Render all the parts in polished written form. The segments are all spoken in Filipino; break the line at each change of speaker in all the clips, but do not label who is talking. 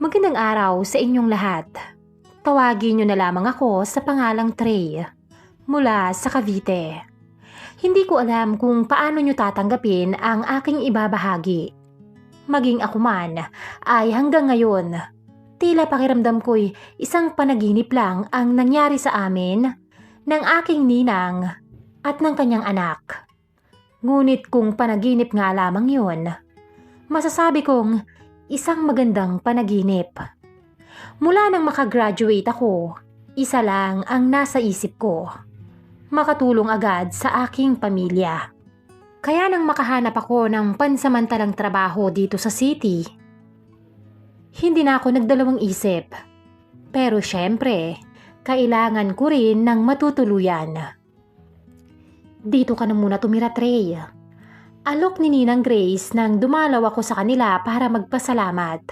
Magandang araw sa inyong lahat. Tawagin niyo na lamang ako sa pangalang Trey, mula sa Cavite. Hindi ko alam kung paano niyo tatanggapin ang aking ibabahagi. Maging ako man ay hanggang ngayon, tila pakiramdam ko'y isang panaginip lang ang nangyari sa amin ng aking ninang at ng kanyang anak. Ngunit kung panaginip nga lamang yun, masasabi kong isang magandang panaginip. Mula nang makagraduate ako, isa lang ang nasa isip ko: makatulong agad sa aking pamilya. Kaya nang makahanap ako ng pansamantalang trabaho dito sa city, hindi na ako nagdalawang isip. Pero syempre, kailangan ko rin ng matutuluyan. Dito ka na muna tumira, Trey. Alok ni Ninang Grace nang dumalaw ako sa kanila para magpasalamat.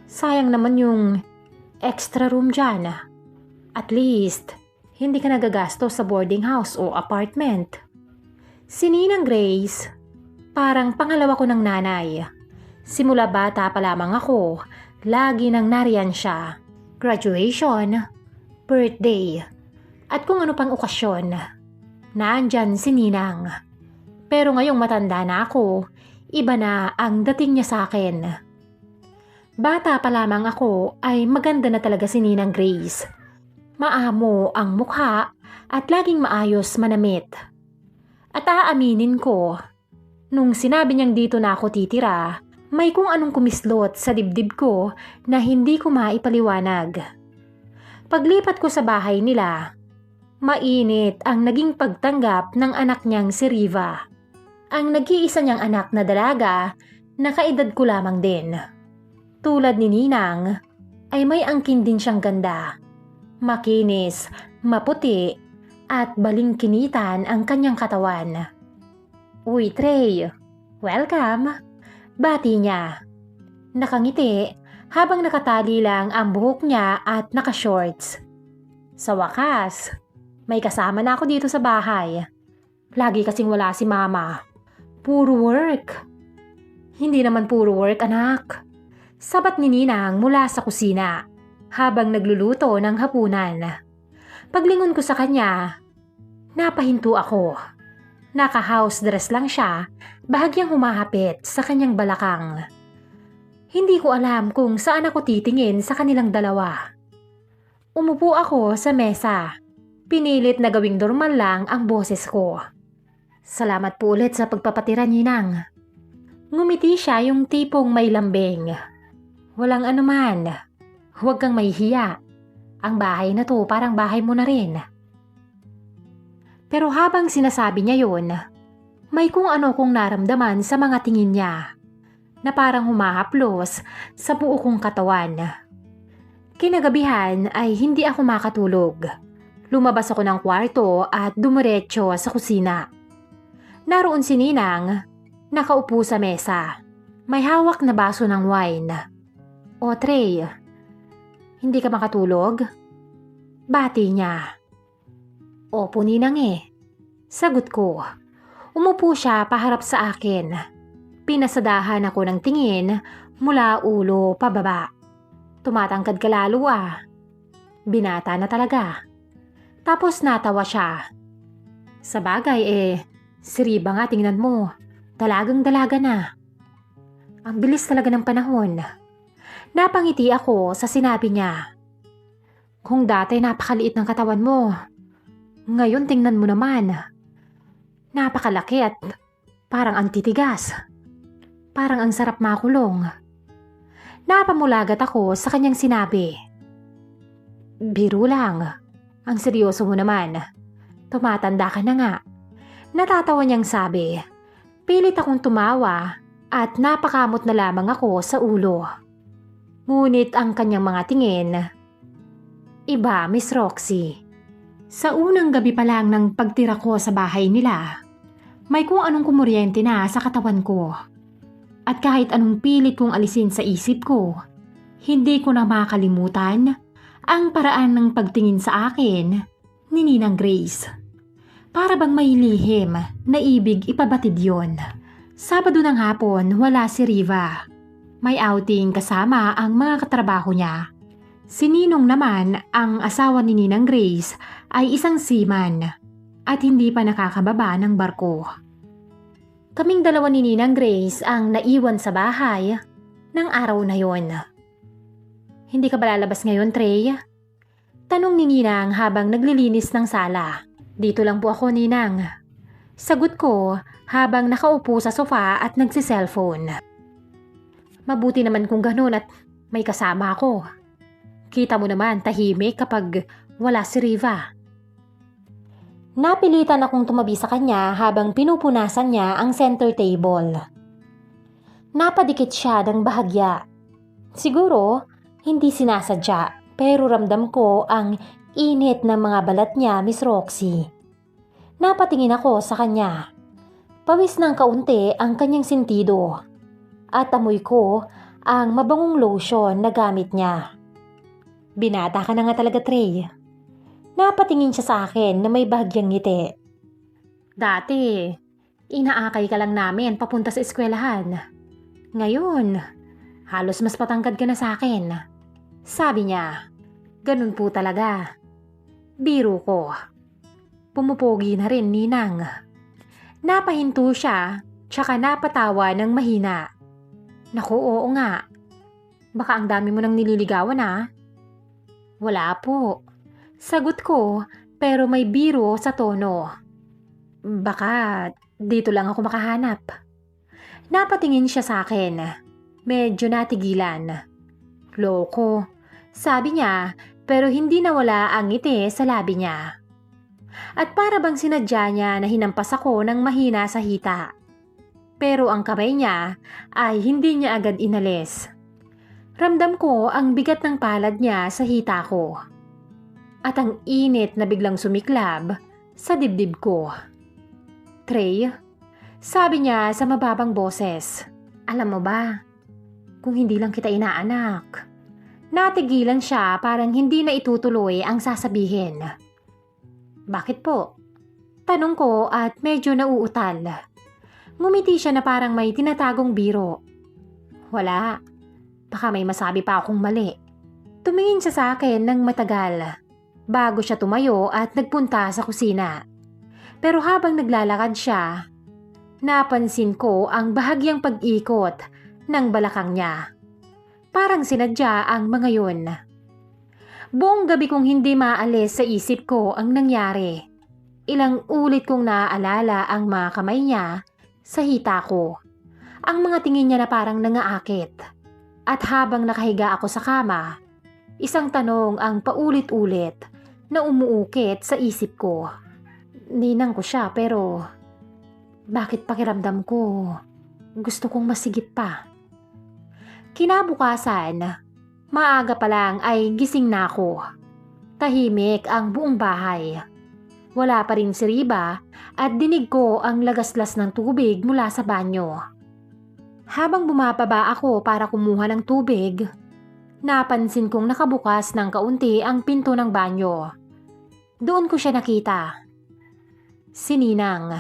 Sayang naman yung extra room dyan. At least, hindi ka nagagastos sa boarding house o apartment. Si Ninang Grace, parang pangalawa ko ng nanay. Simula bata pa lamang ako, lagi nang nariyan siya. Graduation, birthday, at kung ano pang okasyon, naandyan si Ninang. Pero ngayong matanda na ako, iba na ang dating niya sa akin. Bata pa lamang ako ay maganda na talaga si Ninang Grace. Maamo ang mukha at laging maayos manamit. At aaminin ko, nung sinabi niyang dito na ako titira, may kung anong kumislot sa dibdib ko na hindi ko maipaliwanag. Paglipat ko sa bahay nila, mainit ang naging pagtanggap ng anak niyang si Riva. Ang nag-iisa niyang anak na dalaga na kaedad ko lamang din. Tulad ni Ninang, ay may angkin din siyang ganda. Makinis, maputi, at balingkinitan ang kanyang katawan. Uy, Trey, welcome! Bati niya. Nakangiti habang nakatali lang ang buhok niya at naka-shorts. Sa wakas, may kasama na ako dito sa bahay. Lagi kasing wala si Mama. Puro work. Hindi naman puro work, anak. Sabat ni Ninang mula sa kusina habang nagluluto ng hapunan. Paglingon ko sa kanya, napahinto ako. Naka-house dress lang siya, bahagyang humahapit sa kanyang balakang. Hindi ko alam kung saan ako titingin sa kanilang dalawa. Umupo ako sa mesa. Pinilit na gawing normal lang ang boses ko. Salamat po ulit sa pagpapatira, Ninang. Ngumiti siya yung tipong may lambing. Walang anuman. Huwag kang mahihiya. Ang bahay na to parang bahay mo na rin. Pero habang sinasabi niya yun, may kung ano kong naramdaman sa mga tingin niya na parang humahaplos sa buo kong katawan. Kinagabihan ay hindi ako makatulog. Lumabas ako ng kwarto at dumiretso sa kusina. Naroon si Ninang, nakaupo sa mesa. May hawak na baso ng wine. O Trey, hindi ka makatulog? Bati niya. Opo, Ninang eh. Sagot ko. Umupo siya paharap sa akin. Pinasadahan ako ng tingin mula ulo pababa. Tumatangkad ka lalo ah. Binata na talaga. Tapos natawa siya. Sa bagay si Riva nga, tingnan mo. Dalagang dalaga na. Ang bilis talaga ng panahon. Napangiti ako sa sinabi niya. Kung dati napakaliit ng katawan mo, ngayon tingnan mo naman. Napakalaki at parang antitigas. Parang ang sarap makulong. Napamulagat ako sa kanyang sinabi. Biro lang. Ang seryoso mo naman. Tumatanda ka na nga. Natatawa niyang sabi. Pilit akong tumawa at napakamot na lamang ako sa ulo. Ngunit ang kanyang mga tingin, iba, Miss Roxy. Sa unang gabi pa lang ng pagtira ko sa bahay nila, may kung anong kumuryente na sa katawan ko. At kahit anong pilit kong alisin sa isip ko, hindi ko na makalimutan ang paraan ng pagtingin sa akin ni Ninang Grace. Para bang may lihim na ibig ipabatid yon. Sabado ng hapon, wala si Riva. May outing kasama ang mga katrabaho niya. Si Ninong naman, ang asawa ni Ninang Grace, ay isang seaman at hindi pa nakakababa ng barko. Kaming dalawa ni Ninang Grace ang naiwan sa bahay ng araw na yon. Hindi ka ba lalabas ngayon, Trey? Tanong ni Ninang habang naglilinis ng sala. Dito lang po ako, Ninang. Sagot ko habang nakaupo sa sofa at nagsiselfone. Mabuti naman kung ganun at may kasama ako. Kita mo naman tahimik kapag wala si Riva. Napilitan akong tumabi sa kanya habang pinupunasan niya ang center table. Napadikit siya ng bahagya. Siguro, hindi sinasadya pero ramdam ko ang init ng mga balat niya, Miss Roxy. Napatingin ako sa kanya. Pawis ng kaunti ang kanyang sentido at amoy ko ang mabangong lotion na gamit niya. Binata ka na nga talaga, Trey. Napatingin siya sa akin na may bahagyang ngiti. Dati, inaakay ka lang namin papunta sa eskwelahan. Ngayon, halos mas patangkad ka na sa akin. Sabi niya, ganun po talaga. Biro ko. Pumupogi na rin, Ninang. Napahinto siya, tsaka napatawa ng mahina. Naku, oo nga. Baka ang dami mo nang nililigawan, ah. Wala po. Sagot ko, pero may biro sa tono. Baka dito lang ako makahanap. Napatingin siya sa akin. Medyo natigilan. Loko. Sabi niya, pero hindi nawala ang ngiti sa labi niya. At para bang sinadya niya na hinampas ako ng mahina sa hita. Pero ang kamay niya ay hindi niya agad inalis. Ramdam ko ang bigat ng palad niya sa hita ko. At ang init na biglang sumiklab sa dibdib ko. Trey, sabi niya sa mababang boses, alam mo ba, kung hindi lang kita inaanak. Natigilan siya parang hindi na itutuloy ang sasabihin. Bakit po? Tanong ko at medyo nauutal. Ngumiti siya na parang may tinatagong biro. Wala. Baka may masabi pa akong mali. Tumingin siya sa akin ng matagal bago siya tumayo at nagpunta sa kusina. Pero habang naglalakad siya, napansin ko ang bahagyang pag-ikot ng balakang niya. Parang sinadya ang mga yun. Buong gabi kong hindi maalis sa isip ko ang nangyari. Ilang ulit kong naaalala ang mga kamay niya sa hita ko. Ang mga tingin niya na parang nangaakit. At habang nakahiga ako sa kama, isang tanong ang paulit-ulit na umuukit sa isip ko. Ninang ko siya pero bakit pakiramdam ko gusto kong masigit pa? Kinabukasan, maaga pa lang ay gising na ako. Tahimik ang buong bahay. Wala pa rin si Riva at dinig ko ang lagaslas ng tubig mula sa banyo. Habang bumababa ako para kumuha ng tubig, napansin kong nakabukas ng kaunti ang pinto ng banyo. Doon ko siya nakita. Si Ninang,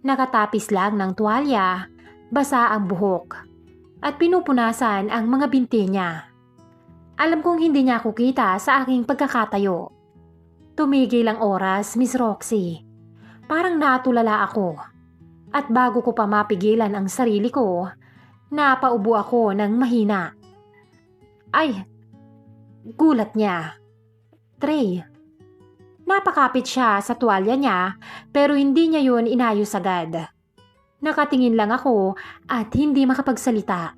nakatapis lang ng tuwalya, basa ang buhok, at pinupunasan ang mga binti niya. Alam kong hindi niya ako kita sa aking pagkakatayo. Tumigil ang oras, Miss Roxy. Parang natulala ako. At bago ko pa mapigilan ang sarili ko, napaubo ako ng mahina. Ay, gulat niya. Trey. Napakapit siya sa tuwalya niya pero hindi niya yun inayos agad. Nakatingin lang ako at hindi makapagsalita.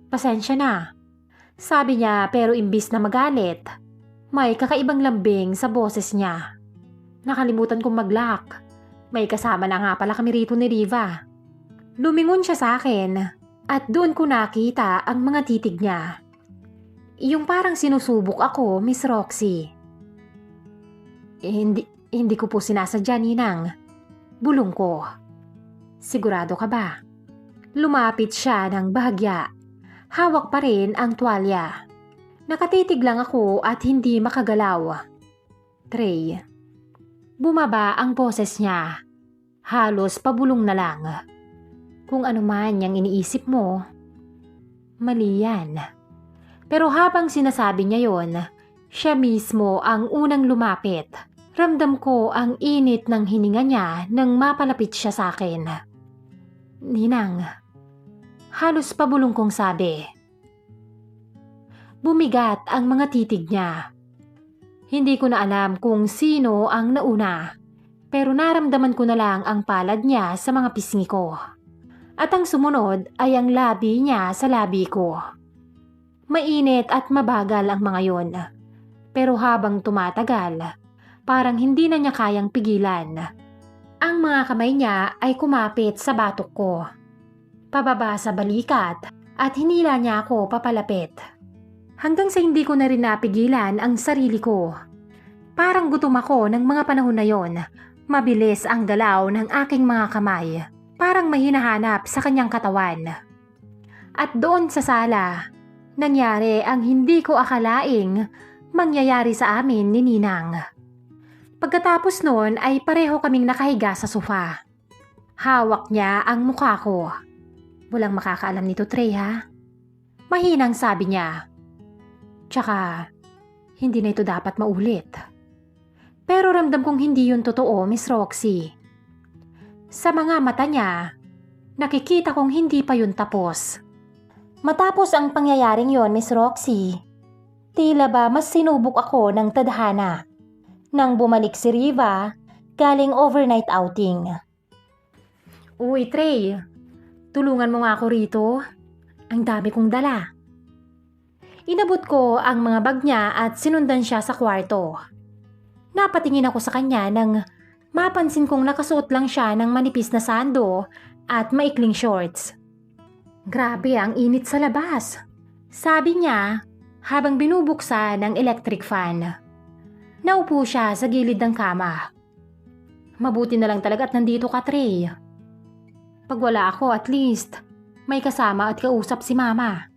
Pasensya na. Sabi niya pero imbis na magalit, may kakaibang lambing sa boses niya. Nakalimutan kong mag-lock. May kasama na nga pala kami rito ni Riva. Lumingon siya sa akin at doon ko nakita ang mga titig niya. Yung parang sinusubok ako, Miss Roxy. Hindi ko po sinasadya, Ninang. Bulong ko. Sigurado ka ba? Lumapit siya ng bahagya. Hawak pa rin ang tuwalya. Nakatitig lang ako at hindi makagalaw. Trey. Bumaba ang boses niya. Halos pabulong na lang. Kung ano man yung iniisip mo, Mali yan. Pero habang sinasabi niya yon, siya mismo ang unang lumapit. Ramdam ko ang init ng hininga niya nang mapalapit siya sa akin. Ninang, halos pabulong kong sabi. Bumigat ang mga titig niya. Hindi ko na alam kung sino ang nauna, pero naramdaman ko na lang ang palad niya sa mga pisngi ko. At ang sumunod ay ang labi niya sa labi ko. Mainit at mabagal ang mga yon. Pero habang tumatagal, parang hindi na niya kayang pigilan. Ang mga kamay niya ay kumapit sa batok ko. Pababa sa balikat at hinila niya ako papalapit. Hanggang sa hindi ko na rin napigilan ang sarili ko. Parang gutom ako ng mga panahon na yon. Mabilis ang galaw ng aking mga kamay. Parang may hinahanap sa kanyang katawan. At doon sa sala, nangyari ang hindi ko akalaing mangyayari sa amin ni Ninang. Pagkatapos noon ay pareho kaming nakahiga sa sofa. Hawak niya ang mukha ko. Walang makakaalam nito, Trey, ha? Mahinang sabi niya. Tsaka, hindi na ito dapat maulit. Pero ramdam kong hindi yun totoo, Miss Roxy. Sa mga mata niya, nakikita kong hindi pa yun tapos. Matapos ang pangyayaring yon, Miss Roxy, tila ba mas sinubok ako ng tadhana nang bumalik si Riva galing overnight outing. Uy, Trey, tulungan mo nga ako rito. Ang dami kong dala. Inabot ko ang mga bag niya at sinundan siya sa kwarto. Napatingin ako sa kanya nang mapansin kong nakasuot lang siya ng manipis na sando at maikling shorts. Grabe ang init sa labas, sabi niya habang binubuksan ng electric fan. Naupo siya sa gilid ng kama. Mabuti na lang talaga at nandito ka, Trey. Pag wala ako, at least may kasama at kausap si Mama.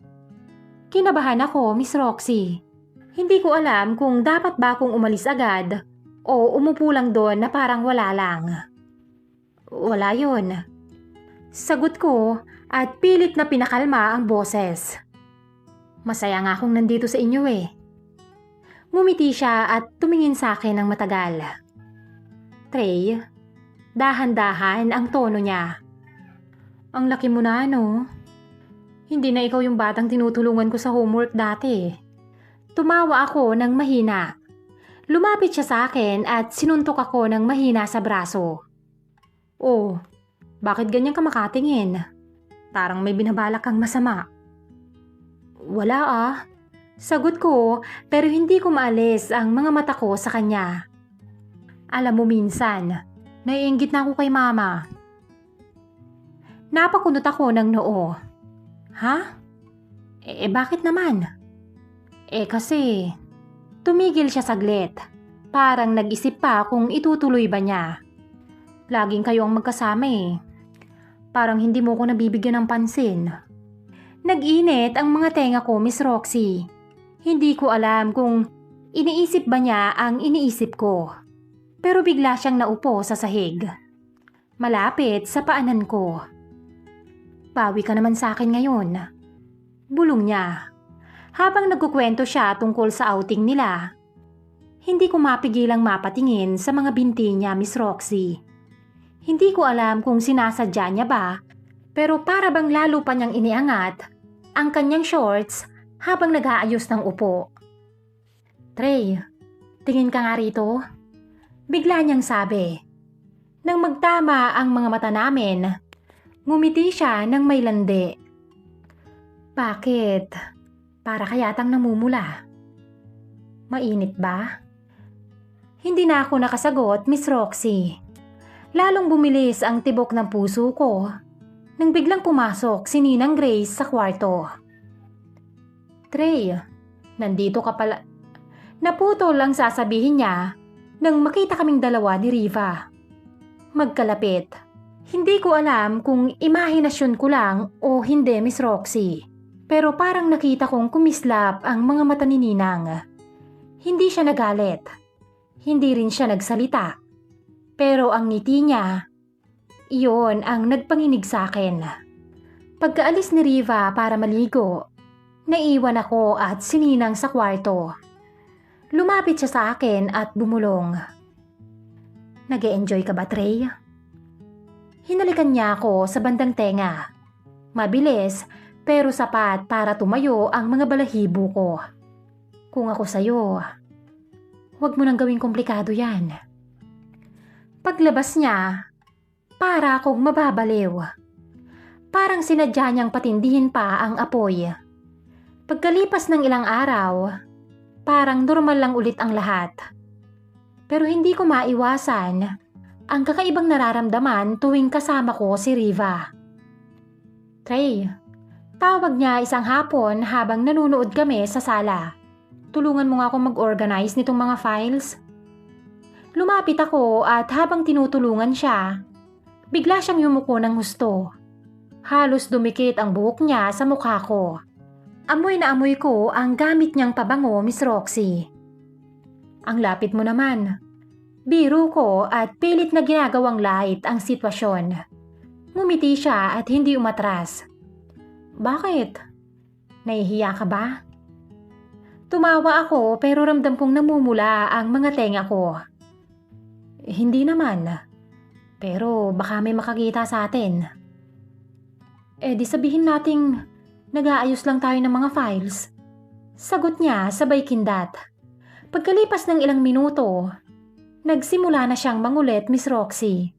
Kinabahan ako, Miss Roxy. Hindi ko alam kung dapat ba akong umalis agad o umupo lang doon na parang wala lang. Wala yun. Sagot ko at pilit na pinakalma ang boses. Masaya nga akong nandito sa inyo eh. Ngumiti siya at tumingin sa akin ng matagal. Trey, dahan-dahan ang tono niya. Ang laki mo na, no? Hindi na ikaw yung batang tinutulungan ko sa homework dati. Tumawa ako ng mahina. Lumapit siya sa akin at sinuntok ako ng mahina sa braso. Oh, bakit ganyan ka makatingin? Parang may binabalak kang masama. Wala ah. Sagot ko pero hindi ko maalis ang mga mata ko sa kanya. Alam mo minsan, naiinggit na ako kay Mama. Napakunot ako ng noo. Ha? Bakit naman? Kasi tumigil siya saglit. Parang nag-isip pa kung itutuloy ba niya. Laging kayo ang magkasama eh. Parang hindi mo ko nabibigyan ng pansin. Nag-init ang mga tenga ko, Miss Roxy. Hindi ko alam kung iniisip ba niya ang iniisip ko. Pero bigla siyang naupo sa sahig. Malapit sa paanan ko. Bawi ka naman sa akin ngayon. Bulong niya. Habang nagkukwento siya tungkol sa outing nila, hindi ko mapigilang mapatingin sa mga binti niya, Miss Roxy. Hindi ko alam kung sinasadya niya ba, pero para bang lalo pa niyang iniangat ang kanyang shorts habang nag-aayos ng upo. Trey, tingin ka nga rito. Bigla niyang sabi. Nang magtama ang mga mata namin, ngumiti siya ng may landi. Bakit? Para kayatang namumula. Mainit ba? Hindi na ako nakasagot, Miss Roxy. Lalong bumilis ang tibok ng puso ko nang biglang pumasok si Ninang Grace sa kwarto. Trey, nandito ka pala. Naputol ang sasabihin niya nang makita kaming dalawa ni Riva. Magkalapit. Hindi ko alam kung imahinasyon ko lang o hindi, Miss Roxy. Pero parang nakita kong kumislap ang mga mata ni Ninang. Hindi siya nagalit. Hindi rin siya nagsalita. Pero ang ngiti niya, iyon ang nagpanginig sa akin. Pagkaalis ni Riva para maligo, Naiwan ako at sininang sa kwarto. Lumapit siya sa akin at bumulong. Nag-e-enjoy ka ba, Trey? Hinalikan niya ako sa bandang tenga. Mabilis pero sapat para tumayo ang mga balahibo ko. Kung ako sa'yo, huwag mo nang gawing komplikado yan. Paglabas niya, para akong mababaliw. Parang sinadya niyang patindihin pa ang apoy. Pagkalipas ng ilang araw, parang normal lang ulit ang lahat. Pero hindi ko maiwasan ang kakaibang nararamdaman tuwing kasama ko si Riva. Trey, tawag niya isang hapon habang nanunood kami sa sala. Tulungan mo nga akong mag-organize nitong mga files. Lumapit ako at habang tinutulungan siya, bigla siyang yumuko ng husto. Halos dumikit ang buhok niya sa mukha ko. Amoy na amoy ko ang gamit niyang pabango, Miss Roxy. Ang lapit mo naman. Biro ko at pilit na ginagawang light ang sitwasyon. Ngumiti siya at hindi umatras. Bakit? Nahihiya ka ba? Tumawa ako pero ramdam kong namumula ang mga tenga ko. Hindi naman. Pero baka may makakita sa atin. Di sabihin nating nag-aayos lang tayo ng mga files. Sagot niya sabay kindat. Pagkalipas ng ilang minuto, nagsimula na siyang mangulit, Miss Roxy.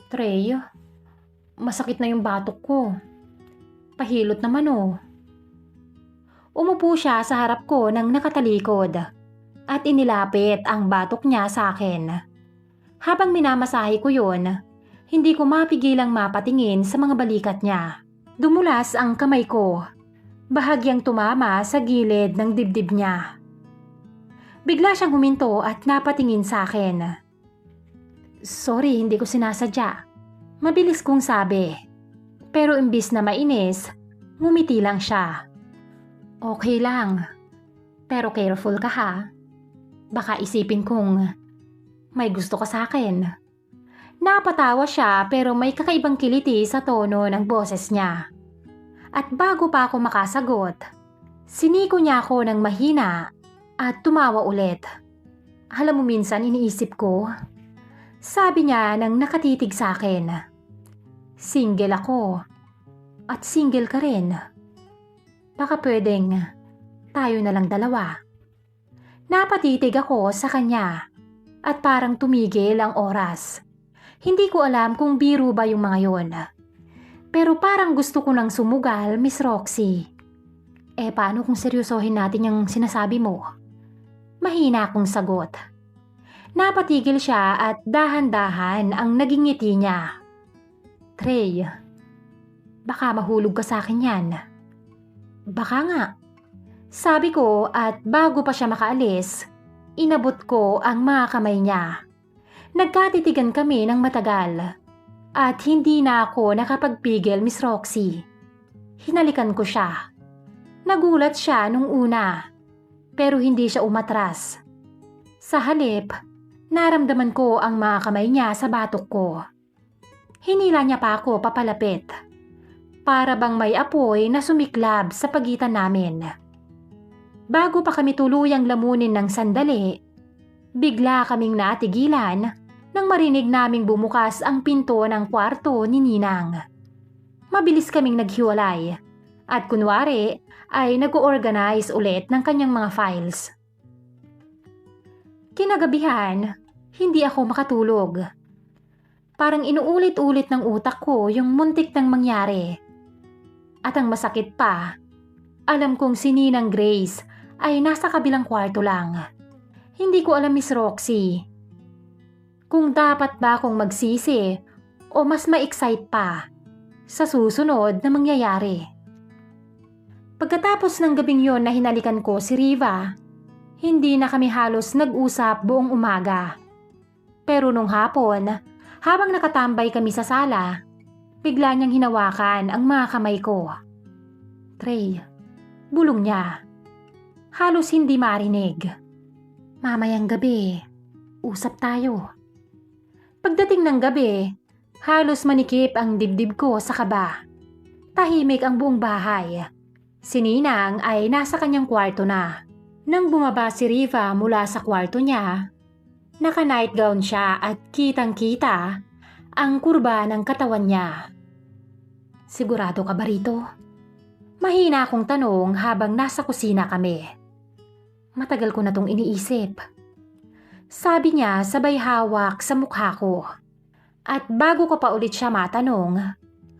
Trey, masakit na yung batok ko. Pahilot naman oh. Umupo siya sa harap ko ng nakatalikod at inilapit ang batok niya sa akin. Habang minamasahe ko yun, hindi ko mapigilang mapatingin sa mga balikat niya. Dumulas ang kamay ko, bahagyang tumama sa gilid ng dibdib niya. Bigla siyang huminto at napatingin sa akin. Sorry, hindi ko sinasadya. Mabilis kong sabi. Pero imbis na mainis, ngumiti lang siya. Okay lang. Pero careful ka ha. Baka isipin kong may gusto ka sa akin. Napatawa siya pero may kakaibang kiliti sa tono ng boses niya. At bago pa ako makasagot, siniko niya ako ng mahina at tumawa ulit. Alam mo minsan iniisip ko, sabi niya nang nakatitig sa akin. Single ako at single ka rin. Baka pwedeng tayo na lang dalawa. Napatitig ako sa kanya at parang tumigil ang oras. Hindi ko alam kung biro ba yung mga yon. Pero parang gusto ko nang sumugal, Miss Roxy. Paano kung seryosohin natin yung sinasabi mo? Mahina akong sagot. Napatigil siya at dahan-dahan ang naging ngiti niya. Trey, baka mahulog ka sa akin yan. Baka nga. Sabi ko at bago pa siya makaalis, inabot ko ang mga kamay niya. Nagkatitigan kami ng matagal at hindi na ako nakapagpigil, Miss Roxy. Hinalikan ko siya. Nagulat siya nung una, pero hindi siya umatras. Sa halip, naramdaman ko ang mga kamay niya sa batok ko. Hinila niya pa ako papalapit. Para bang may apoy na sumiklab sa pagitan namin. Bago pa kami tuluyang lamunin ng sandali, bigla kaming natigilan nang marinig naming bumukas ang pinto ng kwarto ni Ninang. Mabilis kaming naghiwalay at kunwari ay nag-organize ulit ng kanyang mga files. Kinagabihan, hindi ako makatulog. Parang inuulit-ulit ng utak ko yung muntik nang mangyari. At ang masakit pa, alam kong si Ninang Grace ay nasa kabilang kwarto lang. Hindi ko alam, Miss Roxy, kung dapat ba akong magsisi o mas ma-excite pa sa susunod na mangyayari. Pagkatapos ng gabing yon na hinalikan ko si Riva, hindi na kami halos nag-usap buong umaga. Pero nung hapon, habang nakatambay kami sa sala, bigla niyang hinawakan ang mga kamay ko. Trey, bulong niya. Halos hindi marinig. Mamayang gabi, usap tayo. Pagdating ng gabi, halos manikip ang dibdib ko sa kaba. Tahimik ang buong bahay. Si Ninang ay nasa kanyang kwarto na. Nang bumaba si Riva mula sa kwarto niya, naka-nightgown siya at kitang-kita ang kurba ng katawan niya. Sigurado ka ba rito? Mahina akong tanong habang nasa kusina kami. Matagal ko na tong iniisip. Sabi niya sabay hawak sa mukha ko. At bago ko pa ulit siya matanong,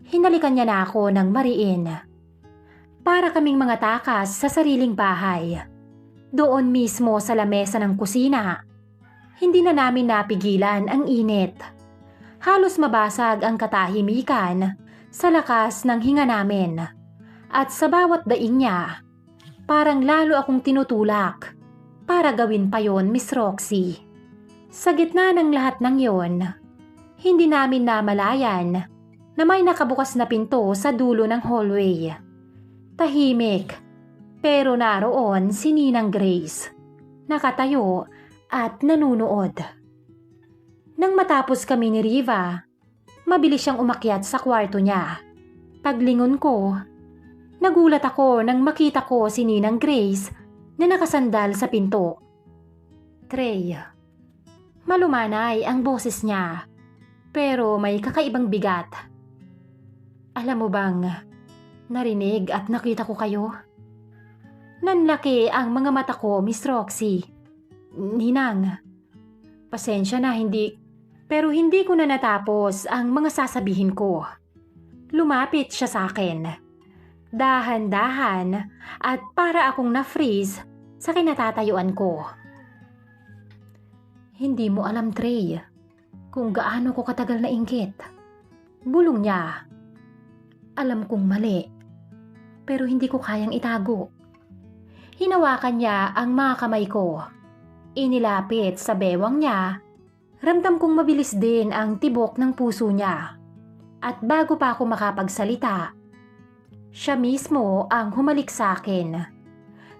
hinalikan niya na ako ng mariin. Para kaming mga takas sa sariling bahay. Doon mismo sa lamesa ng kusina. Hindi na namin napigilan ang init. Halos mabasag ang katahimikan sa lakas ng hinga namin. At sa bawat daing niya, parang lalo akong tinutulak para gawin pa yon, Miss Roxy. Sa gitna ng lahat ng yon, hindi namin namalayan na may nakabukas na pinto sa dulo ng hallway. Tahimik, pero naroon si Ninang Grace, nakatayo at nanunood. Nang matapos kami ni Riva, mabilis siyang umakyat sa kwarto niya. Paglingon ko, nagulat ako nang makita ko si Ninang Grace na nakasandal sa pinto. Trey. Malumanay ang boses niya, pero may kakaibang bigat. Alam mo bang, narinig at nakita ko kayo? Nanlaki ang mga mata ko, Miss Roxy. Ninang, pasensya na pero hindi ko na natapos ang mga sasabihin ko. Lumapit siya sa akin. Dahan-dahan at para akong na-freeze sa kinatatayuan ko. Hindi mo alam, Trey, kung gaano ko katagal na inggit. Bulong niya. Alam kong mali, pero hindi ko kayang itago. Hinawakan niya ang mga kamay ko. Inilapit sa bewang niya. Ramdam kong mabilis din ang tibok ng puso niya. At bago pa ako makapagsalita, siya mismo ang humalik sa akin.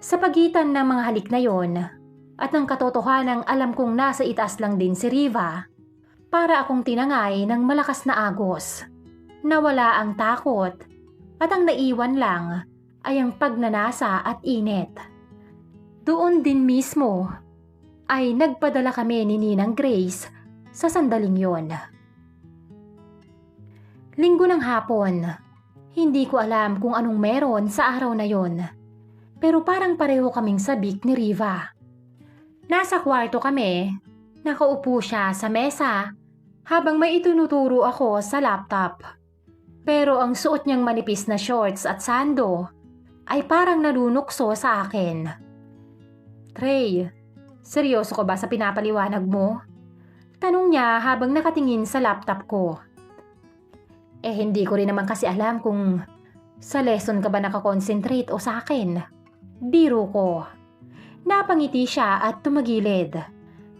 Sa pagitan ng mga halik na yon, at ng katotohanang alam kong nasa itaas lang din si Riva, para akong tinangay ng malakas na agos. Nawala ang takot at ang naiwan lang ay ang pagnanasa at init. Doon din mismo ay nagpadala kami ni Ninang Grace sa sandaling yon. Linggo ng hapon, hindi ko alam kung anong meron sa araw na yon, pero parang pareho kaming sabik ni Riva. Nasa kwarto kami, nakaupo siya sa mesa habang may itinuturo ako sa laptop. Pero ang suot niyang manipis na shorts at sando ay parang nalunokso sa akin. Trey, seryoso ka ba sa pinapaliwanag mo? Tanong niya habang nakatingin sa laptop ko. Hindi ko rin naman kasi alam kung sa lesson ka ba nakakonsentrate o sa akin. Biro ko. Napangiti siya at tumagilid.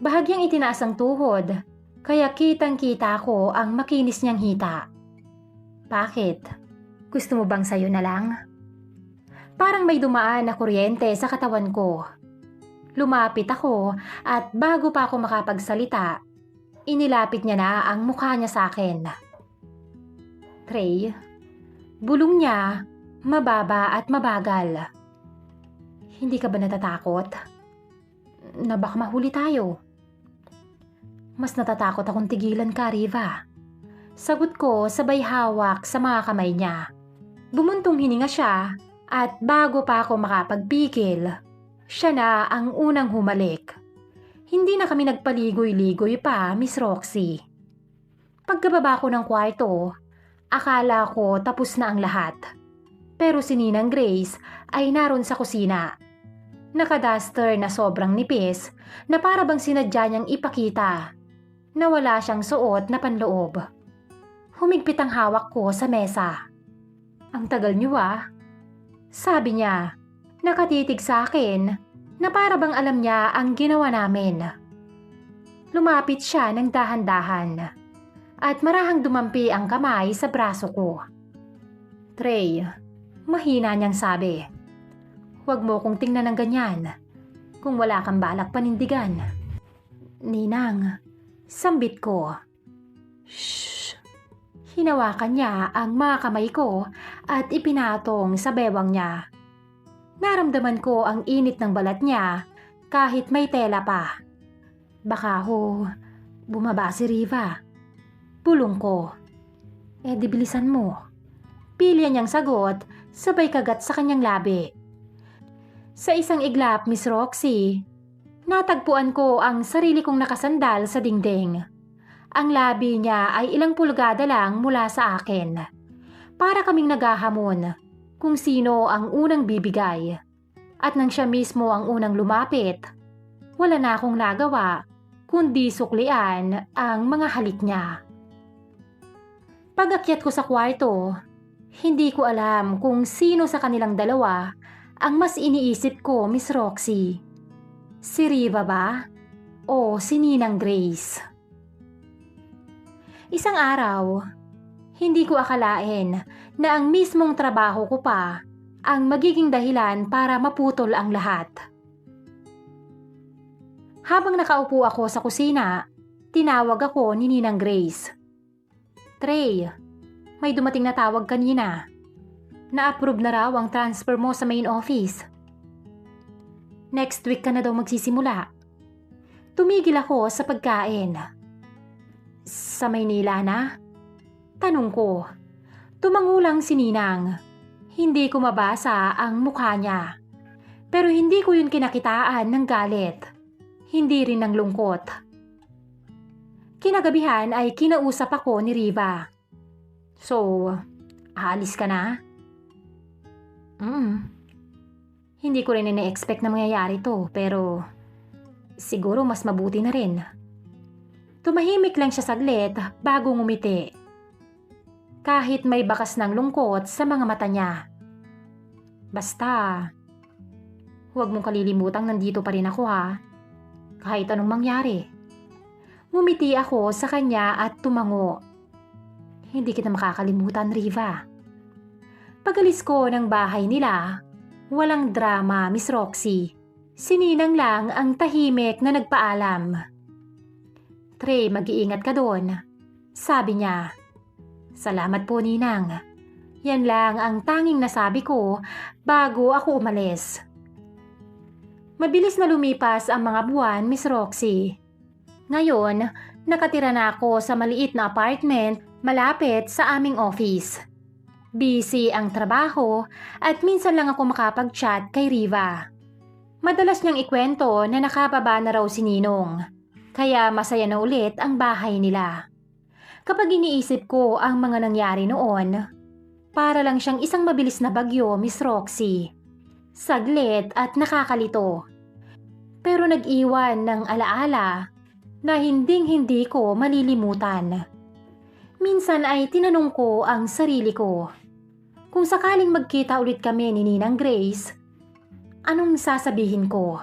Bahagyang itinaas ang tuhod, kaya kitang-kita ko ang makinis niyang hita. Bakit? Gusto mo bang sayo na lang? Parang may dumaan na kuryente sa katawan ko. Lumapit ako at bago pa ako makapagsalita, inilapit niya na ang mukha niya sa akin. Trey, bulong niya, mababa at mabagal. Hindi ka ba natatakot? Na baka mahuli tayo? Mas natatakot akong tigilan ka, Riva. Sagot ko sabay hawak sa mga kamay niya. Bumuntong hininga siya at bago pa ako makapagpigil, siya na ang unang humalik. Hindi na kami nagpaligoy-ligoy pa, Miss Roxy. Pagkababa ko ng kwarto, akala ko tapos na ang lahat. Pero si Ninang Grace ay naroon sa kusina. Nakaduster na sobrang nipis na para bang sinadya niyang ipakita na wala siyang suot na panloob. Humigpit ang hawak ko sa mesa. Ang tagal niyo sabi niya, nakatitig sa akin na para bang alam niya ang ginawa namin. Lumapit siya ng dahan-dahan at marahang dumampi ang kamay sa braso ko. Trey, mahina niyang sabi. Huwag mo kong tingnan ng ganyan kung wala kang balak panindigan. Ninang, sambit ko. Shhh! Hinawakan niya ang mga kamay ko at ipinatong sa bewang niya. Naramdaman ko ang init ng balat niya kahit may tela pa. Baka ho, bumaba si Riva. Bulong ko. Di bilisan mo. Pilya niyang sagot, sabay kagat sa kanyang labi. Sa isang iglap, Miss Roxy, natagpuan ko ang sarili kong nakasandal sa dingding. Ang labi niya ay ilang pulgada lang mula sa akin. Para kaming naghahamon kung sino ang unang bibigay. At nang siya mismo ang unang lumapit, wala na akong nagawa kundi suklian ang mga halik niya. Pag-akyat ko sa kwarto, hindi ko alam kung sino sa kanilang dalawa ang mas iniisip ko, Miss Roxy. Si Riva ba? O si Ninang Grace? Isang araw, hindi ko akalain na ang mismong trabaho ko pa ang magiging dahilan para maputol ang lahat. Habang nakaupo ako sa kusina, tinawag ako ni Ninang Grace. Trey, may dumating na tawag kanina. Na-approve na raw ang transfer mo sa main office. Next week ka na daw magsisimula. Tumigil ako sa pagkain. Sa Maynila na? Tanong ko. Tumangulang si Ninang. Hindi ko mabasa ang mukha niya. Pero hindi ko yun kinakitaan ng galit. Hindi rin ng lungkot. Kinagabihan ay kinausap ako ni Riva. So, aalis ka na? Hindi ko rin ina-expect na mangyayari to, pero siguro mas mabuti na rin. Tumahimik lang siya saglit bago ngumiti. Kahit may bakas ng lungkot sa mga mata niya. Basta, huwag mong kalilimutang nandito pa rin ako ha. Kahit anong mangyari. Ngumiti ako sa kanya at tumango. Hindi kita makakalimutan, Riva. Pag-alis ko ng bahay nila, walang drama, Miss Roxy. Si Ninang lang ang tahimik na nagpaalam. Trey, mag-iingat ka doon. Sabi niya. Salamat po, Ninang. Yan lang ang tanging nasabi ko bago ako umalis. Mabilis na lumipas ang mga buwan, Miss Roxy. Ngayon, nakatira na ako sa maliit na apartment malapit sa aming office. Busy ang trabaho at minsan lang ako makapag-chat kay Riva. Madalas niyang ikwento na nakababa na raw si Ninong, kaya masaya na ulit ang bahay nila. Kapag iniisip ko ang mga nangyari noon, para lang siyang isang mabilis na bagyo, Miss Roxy. Saglit at nakakalito. Pero nag-iwan ng alaala na hinding-hindi ko malilimutan. Minsan ay tinanong ko ang sarili ko, kung sakaling magkita ulit kami ni Ninang Grace, anong sasabihin ko?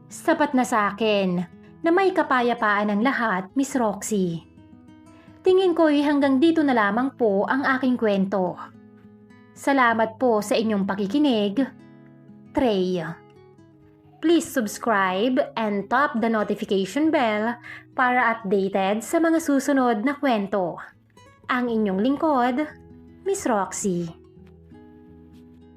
Sapat na sa akin na may kapayapaan ang lahat, Miss Roxy. Tingin ko'y hanggang dito na lamang po ang aking kwento. Salamat po sa inyong pakikinig, Trey. Please subscribe and tap the notification bell para updated sa mga susunod na kwento. Ang inyong lingkod, Miss Roxy.